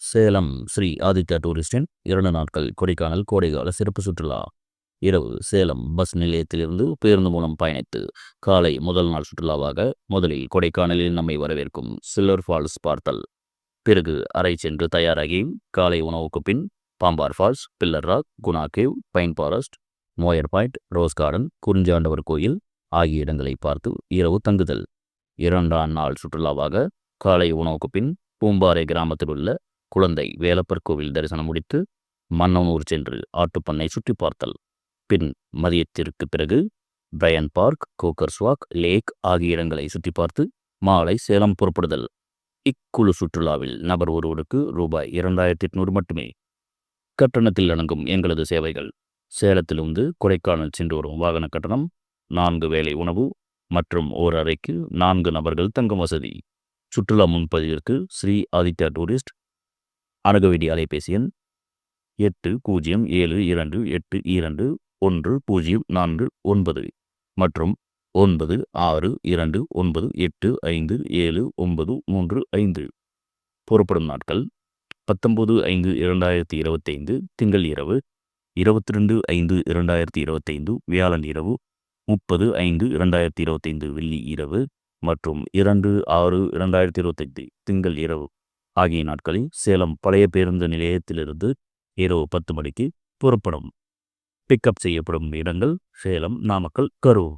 சேலம் ஸ்ரீ ஆதித்யா டூரிஸ்டின் 2 நாட்கள் கொடைக்கானல் கோடைகால சிறப்பு சுற்றுலா. இரவு சேலம் பஸ் நிலையத்திலிருந்து பேருந்து மூலம் பயணித்து காலை முதல் நாள் சுற்றுலாவாக முதலில் கொடைக்கானலில் நம்மை வரவேற்கும் சில்வர் ஃபால்ஸ் பார்த்தல். பிறகு அறை சென்று தயாராகி காலை உணவுக்கு பின் Pambar falls, pillar rock, Guna cave, pine forest, Moyar point, rose garden, Kurinjiandavar கோயில் ஆகிய இடங்களை பார்த்து இரவு தங்குதல். 2ஆம் நாள் சுற்றுலாவாக காலை உணவுக்கு பின் பூம்பாறை கிராமத்தில் உள்ள குழந்தை வேலப்பர் கோவில் தரிசனம் முடித்து மன்னனூர் சென்று ஆட்டுப்பண்ணை சுற்றி பார்த்தல். பின் மதியத்திற்கு பிறகு பிரையன் பார்க், கோக்கர்ஸ்வாக், லேக் ஆகிய இடங்களை சுற்றி பார்த்து மாலை சேலம் புறப்படுதல். இக்குழு சுற்றுலாவில் நபர் ஒருவருக்கு ரூபாய் 2800 மட்டுமே. கட்டணத்தில் அடங்கும் எங்களது சேவைகள்: சேலத்திலிருந்து கொடைக்கானல் சென்று வரும் வாகன கட்டணம், 4 வேளை உணவு மற்றும் ஓர் அறைக்கு 4 நபர்கள் தங்கும் வசதி. சுற்றுலா முன்பதிவிற்கு ஸ்ரீ ஆதித்யா டூரிஸ்ட். அணுக வேண்டிய அலைபேசி எண் 8078221049 மற்றும் 9629857935. புறப்படும் நாட்கள்: 19/5/2025 திங்கள் இரவு, 22/5/2025 வியாழன் இரவு, 30/5/2025 வெள்ளி இரவு மற்றும் 2/6/2025 திங்கள் இரவு ஆகிய நாட்களில் சேலம் பழைய பேருந்து நிலையத்திலிருந்து இரவு 10 மணிக்கு புறப்படும். பிக்கப் செய்யப்படும் இடங்கள் சேலம், நாமக்கல், கரூர்.